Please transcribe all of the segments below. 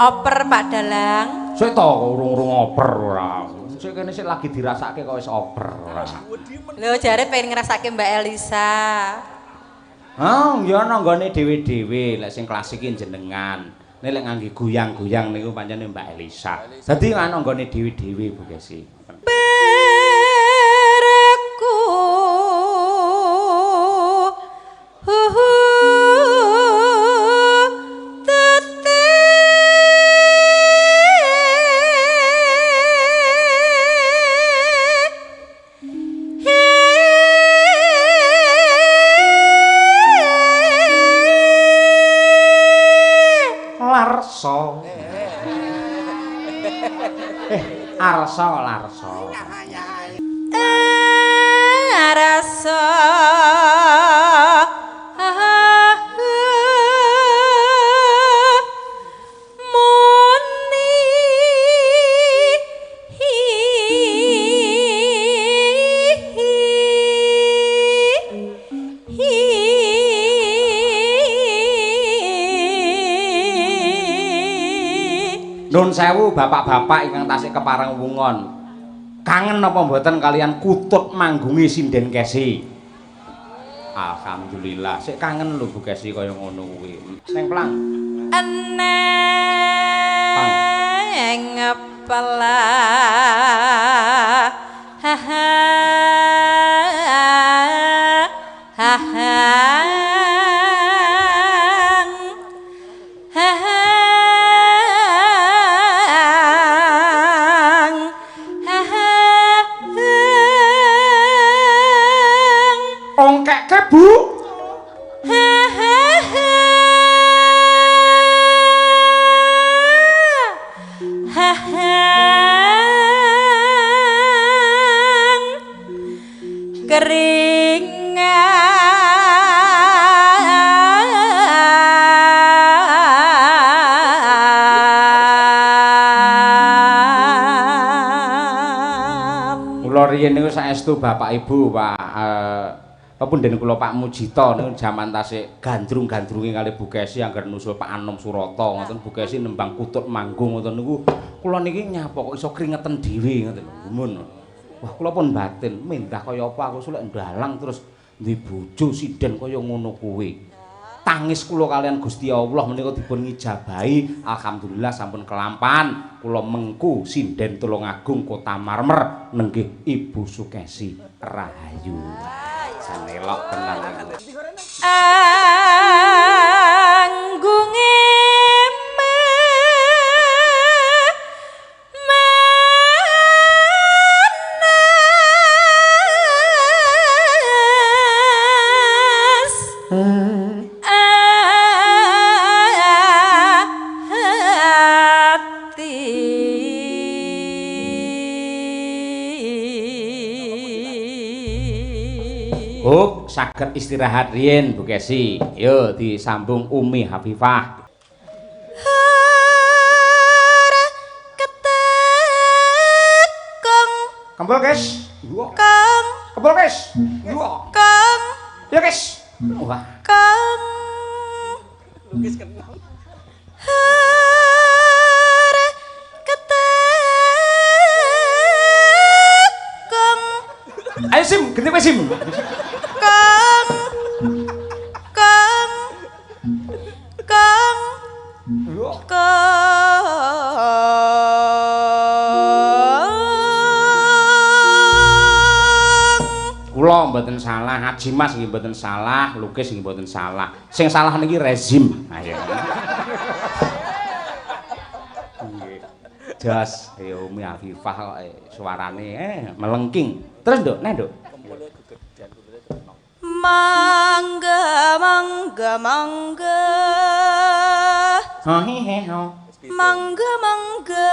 Oper Pak Dalang. Sik to urung-urung oper ora. Sik kene sik lagi dirasake kok wis oper ora. Lho jare pengen ngrasake Mbak Elisa. Ya ana nggone dhewe-dhewe lek sing klasik iki jenengan. Nek lek ngangge goyang-goyang niku pancene Mbak Elisa. Dadi ana nggone dhewe-dhewe Bu Kesi. Berku Larso. Arso larso. Arso. Muni. Nun sewu bapak-bapak ingkang tasih kepareng wungon. Kangen apa mboten kalian kutut manggungi sinden Kesi? Alhamdulillah, sik kangen lho Bu Kesi kaya ngono kuwi. Sing plang. Eneng pelah. Ha ha. Ha ha. Ongkeke Bu. Keringan. Kula riyen niku saestu Bapak Ibu, Pak pepunden kula Pak Mujito niku jaman tasih gandrung-gandrunge kali Bu Kesi angger nusul Pak Anom Surata ngoten Bu Kesi nembang kutut manggung ngoten niku kula niki nyapa kok iso kringeten dhewe ngoten lho. Mun. Wah kula pun batin mendah kaya apa aku sulek ndalang terus duwe bojo sinden kaya ngono kuwi. Tangis kula kalian Gusti Allah menika dipun ngijabahi alhamdulillah sampun kelampan kula mengku sinden Tulungagung Kota Marmer nenggih Ibu Sukesi Rahayu. Sanelok tenan niku. Anggunge Saged istirahat riyen Bu Kesi. Yo disambung Umi Hafifah. Kembal guys. Kang. Kembal guys. Kang. Ya guys. Wah. Kang. Lukis kenal. Ayo Sim, ganti kowe Sim. Kang. Kang. Kang. Kula mboten salah, Haji Mas nggih mboten salah, Lukis nggih mboten salah. Sing salah niki rezim. Ayo. Jas, ya Umi Afifah kok suarane melengking. Terus Nduk, nek Nduk. Mangga mangga mangga. Hehehe. Mangga mangga.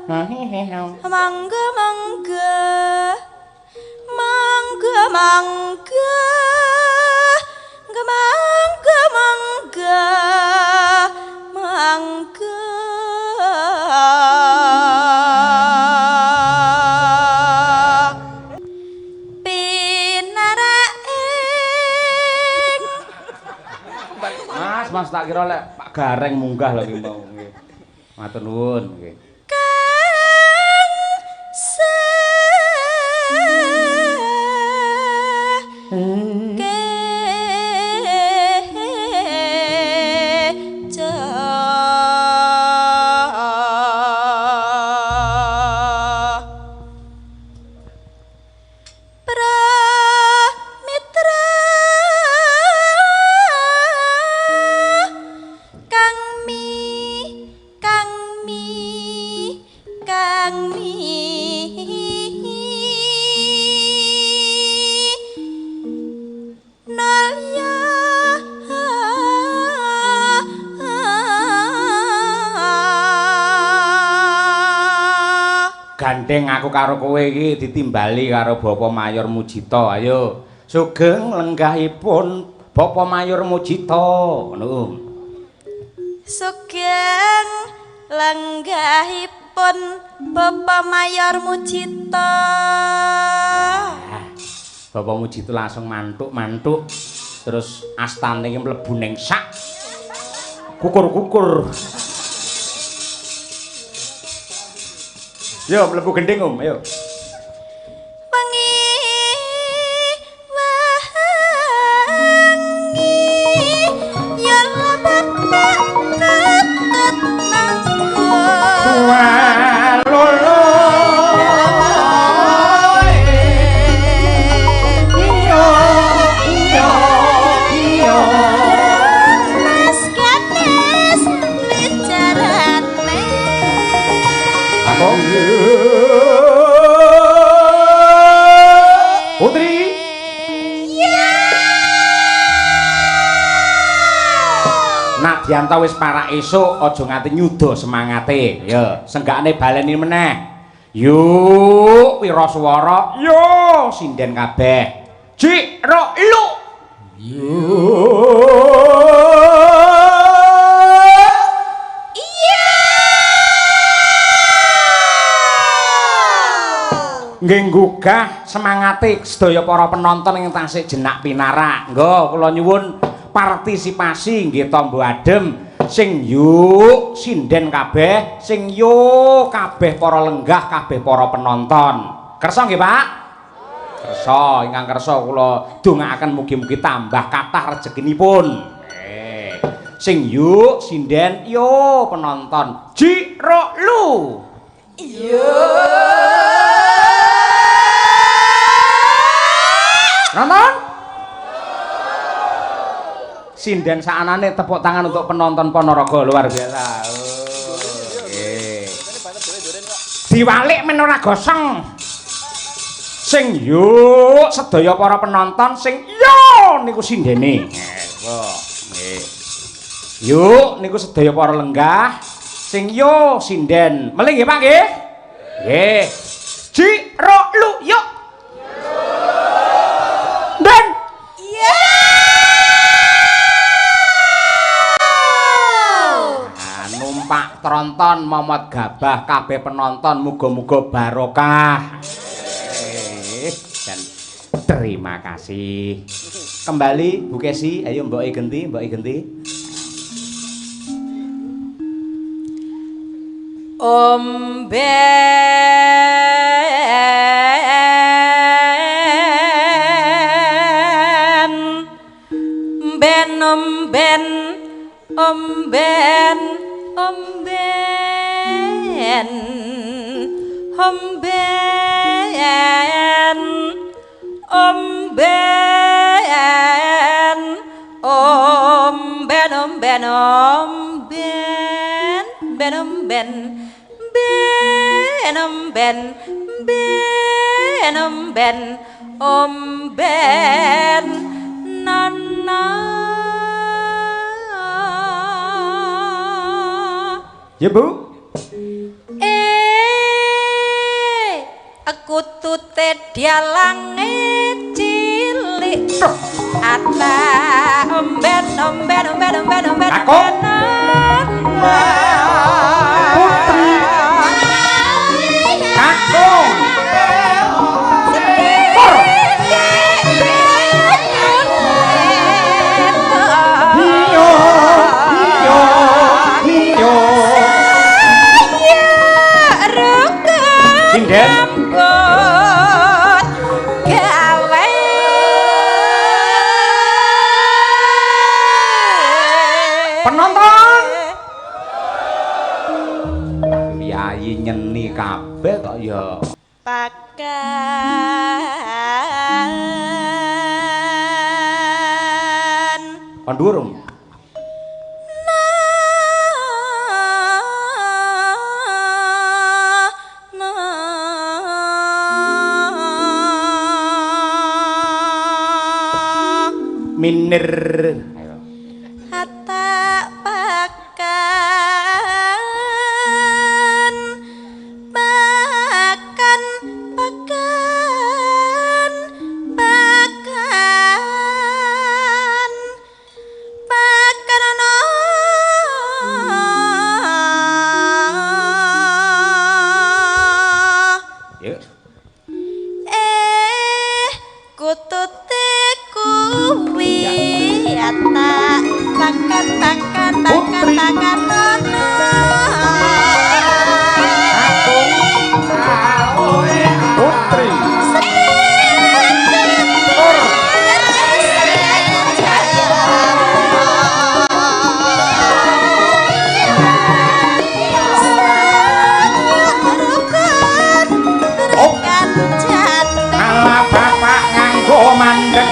Hehehe. Mangga mangga. Mangga mangga. Mangga mangga. Mangga. Mas tak kira lek Pak Gareng munggah lho ki mau nggih. Matur nuwun nggih. Gandeng aku karo kowe iki ditimbali karo Bapa Mayor Mujita. Ayo, sugeng lenggahipun Bapa Mayor Mujita. Ngono. Sugeng lenggahipun Bapak Mayor Mujita. Bapak Mujita langsung mantuk-mantuk terus astane iki mlebu ning sak. Kukur-kukur. Yo mlebu gending ayo. Wengi ya lebat ketut nang Lolo. Mas ganes bicarane. Aku Putri. Nak dianto wis parak esuk aja nganti nyuda semangate. Ya, senggakne baleni meneh. Yuk wiraswara, yo sinden kabeh. Jik ro lu. Nggih nggugah semangate sedaya para penonton ing tasih jenak pinarak. Nggo kula nyuwun partisipasi nggih tombo adem sing yuk sinden kabeh, sing yuk kabeh para lenggah, kabeh para penonton. Kersa nggih, Pak? Kersa, ingkang kersa kula dongaaken mugi-mugi tambah kathah rezekinipun. Sing yuk sinden yo penonton. Jiro lu. Nonton? Sinden saanane tepuk tangan untuk penonton Ponorogo luar biasa. Diwalik men ora gosong. Sing yuk sedaya para penonton sing yo niku sindene. Nggih. Yuk niku sedaya para lenggah sing yo sinden. Melih nggih Pak nggih? Nggih. Jiro lu yuk. Dan numpak tronton momot gabah kabeh penonton muga-muga barokah. Dan terima kasih. Kembali Bu Kesi, ayo Mbok Genti, Mbok Genti. Ya Bu. Aku tute dialange cilik. Ata omben. Aku. Putri. Kakung. Pur. iya. Pakan Kon dhuwur. Minir. Ayo. Hatta pakan pakan pakan pakan pakan no Yuk. kutute kuwi hatta pakan pakan pakan pakan nono Putri. Ala bapak nganggo mandek.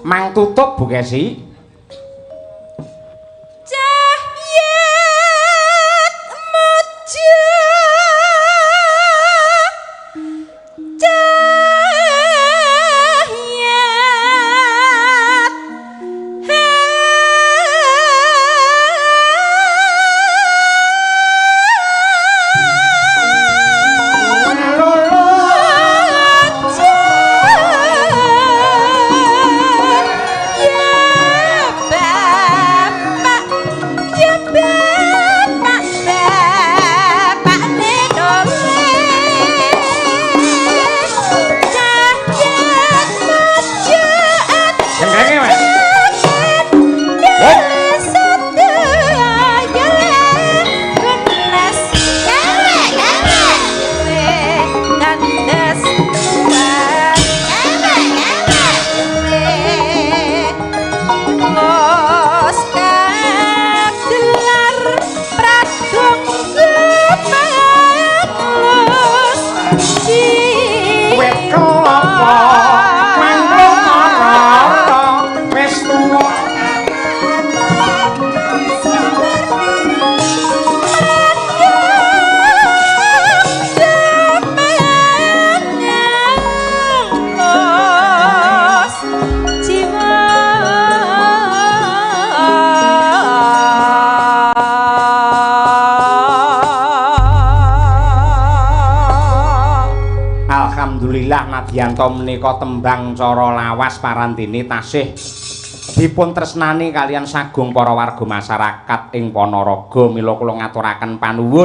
Mang tutup Bu Kesi. Cahyat mojo cahyat Gendenge Mas. Wet kelapa manggung ora wis tuwa. Alhamdulillah nadyanto menika tembang cara lawas parandene tasih dipun tresnani kalian sagung para warga masyarakat ing Ponorogo. Mila kula ngaturaken panuwun